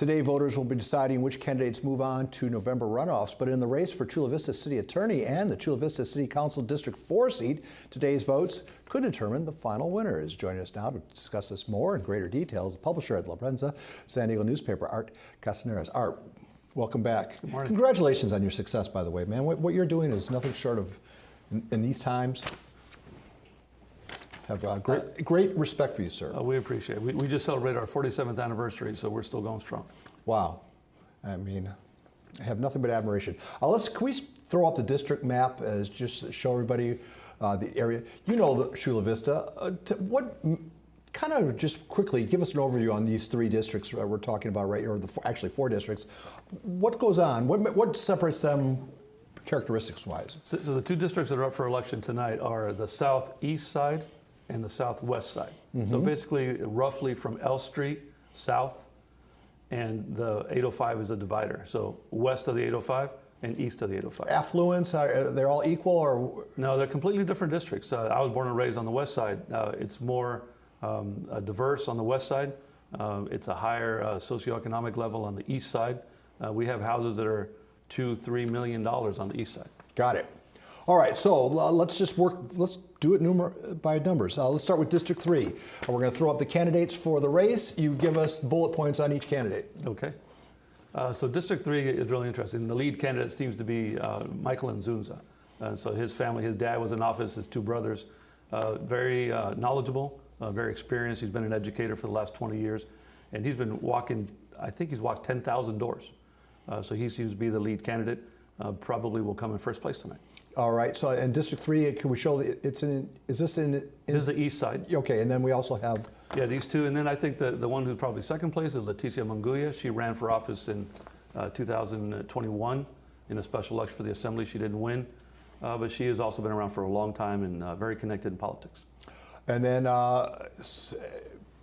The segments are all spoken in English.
Today, voters will be deciding which candidates move on to November runoffs. But in the race for Chula Vista City Attorney and the Chula Vista City Council District 4 seat, today's votes could determine the final winner. Is joining us now to discuss this more in greater detail is the publisher at La Prensa, San Diego newspaper, Art Castaneras. Art, welcome back. Good morning. Congratulations on your success, by the way, man. What you're doing is nothing short of, in these times, have great respect for you, sir. We appreciate it. We just celebrated our 47th anniversary, so we're still going strong. Wow. I mean, I have nothing but admiration. Can we throw up the district map as just to show everybody the area? You know the Chula Vista. Kind of just quickly give us an overview on these three districts we're talking about right here, or actually four districts. What goes on? What separates them characteristics-wise? So the two districts that are up for election tonight are the southeast side and the southwest side. Mm-hmm. So basically, roughly from L Street south, and the 805 is a divider. So west of the 805 and east of the 805. Affluence, they're all equal, or? No, they're completely different districts. I was born and raised on the west side. It's more diverse on the west side. It's a higher socioeconomic level on the east side. We have houses that are $2-3 million on the east side. Got it. All right, so let's do it by numbers. Let's start with District 3. We're going to throw up the candidates for the race. You give us bullet points on each candidate. Okay. So District 3 is really interesting. The lead candidate seems to be Michael Nzunza. So his family, his dad was in office, his two brothers, very knowledgeable, very experienced. He's been an educator for the last 20 years. And he's been walking, I think he's walked 10,000 doors. So he seems to be the lead candidate. Probably will come in first place tonight. All right, so in District 3, can we show is this in? This is the east side. Okay, and then we also have? Yeah, these two, and then I think the one who's probably second place is Leticia Munguia. She ran for office in 2021 in a special election for the Assembly. She didn't win, but she has also been around for a long time and very connected in politics. And then,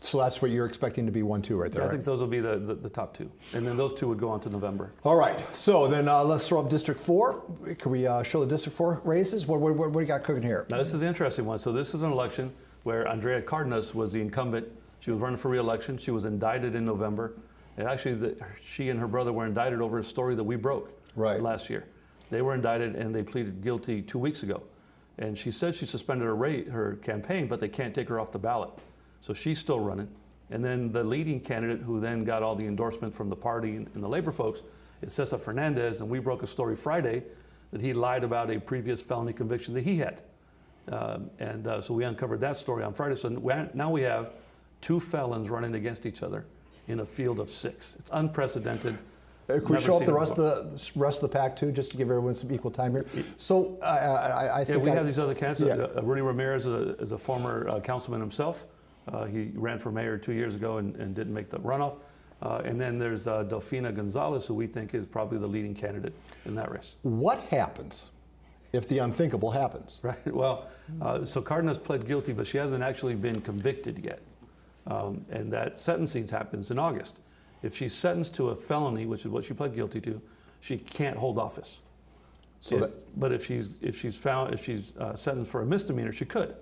so that's what you're expecting to be 1-2 right there. Yeah, I think those will be the top two. And then those two would go on to November. All right. So then let's throw up District 4. Can we show the District 4 races? What do you got cooking here? Now, this is the interesting one. So this is an election where Andrea Cardenas was the incumbent. She was running for re-election. She was indicted in November. And actually, she and her brother were indicted over a story that we broke last year. They were indicted and they pleaded guilty 2 weeks ago. And she said she suspended her campaign, but they can't take her off the ballot. So she's still running. And then the leading candidate, who then got all the endorsement from the party and the labor folks, is Cesar Fernandez. And we broke a story Friday that he lied about a previous felony conviction that he had. So we uncovered that story on Friday. So now we have two felons running against each other in a field of 6. It's unprecedented. Can we show up the rest of the pack too, just to give everyone some equal time here? So I think we have these other candidates. Yeah. Rudy Ramirez is a former councilman himself. He ran for mayor 2 years ago and didn't make the runoff. And then there's Delfina Gonzalez, who we think is probably the leading candidate in that race. What happens if the unthinkable happens? Right. Well, so Cardenas pled guilty, but she hasn't actually been convicted yet. And that sentencing happens in August. If she's sentenced to a felony, which is what she pled guilty to, she can't hold office. But if she's sentenced for a misdemeanor, she could.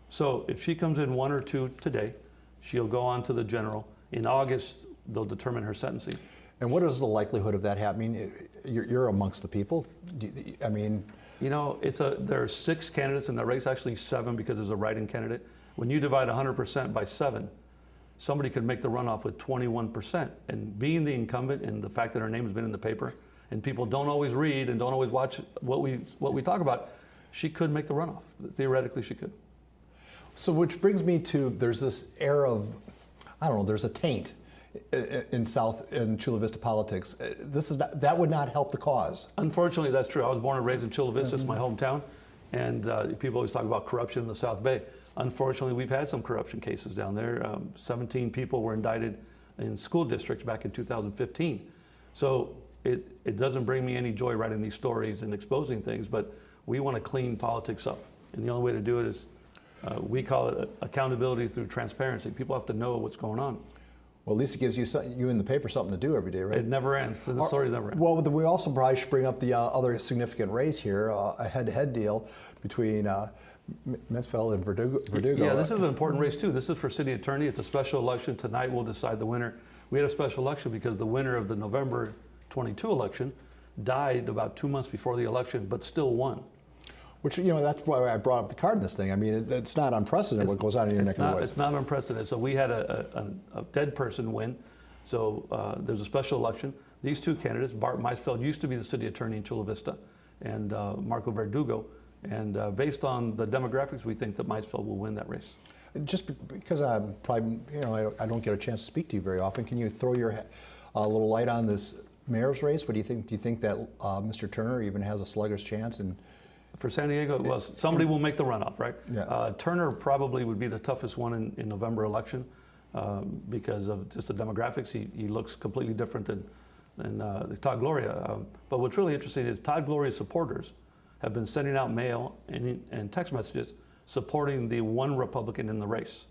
So if she comes in 1 or 2 today, she'll go on to the general. In August, they'll determine her sentencing. And what is the likelihood of that happening? You're amongst the people. I mean, you know, there are 6 candidates in the race, actually 7 because there's a write-in candidate. When you divide 100% by 7, somebody could make the runoff with 21%. And being the incumbent and the fact that her name has been in the paper and people don't always read and don't always watch what we talk about, she could make the runoff. Theoretically, she could. So which brings me to, there's this air of, I don't know, there's a taint in Chula Vista politics. That would not help the cause. Unfortunately, that's true. I was born and raised in Chula Vista, it's my hometown, and people always talk about corruption in the South Bay. Unfortunately, we've had some corruption cases down there. 17 people were indicted in school districts back in 2015. So it doesn't bring me any joy writing these stories and exposing things, but we want to clean politics up. And the only way to do it is we call it accountability through transparency. People have to know what's going on. Well, at least it gives you in the paper something to do every day, right? It never ends. The stories never end. Well, we also probably should bring up the other significant race here, a head-to-head deal between Mansfeld and Verdugo. Yeah, this is an important race too. This is for city attorney. It's a special election. Tonight we'll decide the winner. We had a special election because the winner of the November 22 election died about 2 months before the election, but still won. Which, that's why I brought up the Cardenas thing. I mean, it's not unprecedented what goes on in your neck of the woods. It's not unprecedented. So we had a dead person win. So there's a special election. These two candidates, Bart Maisfeld used to be the city attorney in Chula Vista, and Marco Verdugo. And based on the demographics, we think that Maisfeld will win that race. Just because I'm probably, I don't get a chance to speak to you very often, can you throw your little light on this mayor's race? What do you think? Do you think that Mr. Turner even has a sluggish chance? And for San Diego, well, somebody will make the runoff, right? Yeah. Turner probably would be the toughest one in November election because of just the demographics. He looks completely different than Todd Gloria. But what's really interesting is Todd Gloria's supporters have been sending out mail and text messages supporting the one Republican in the race.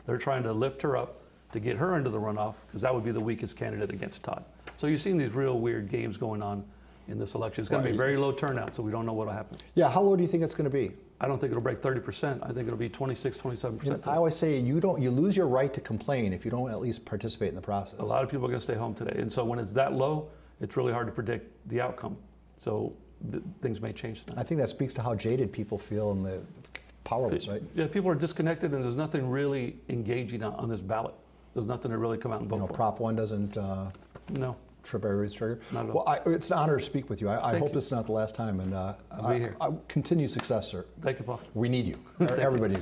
They're trying to lift her up to get her into the runoff because that would be the weakest candidate against Todd. So you're seeing these real weird games going on in this election. It's going to be a very low turnout, so we don't know what will happen. Yeah, how low do you think it's going to be? I don't think it'll break 30%. I think it'll be 26, 27%. I always say you lose your right to complain if you don't at least participate in the process. A lot of people are going to stay home today. And so when it's that low, it's really hard to predict the outcome. So things may change then. I think that speaks to how jaded people feel and the powerless, right? Yeah, people are disconnected and there's nothing really engaging on this ballot. There's nothing to really come out and vote for. Prop 1 doesn't no. trip everybody's trigger? Not at all. Well, it's an honor to speak with you. I hope you. this is not the last time. And I'll be here. Continued success, sir. Thank you, Paul. We need you. Everybody.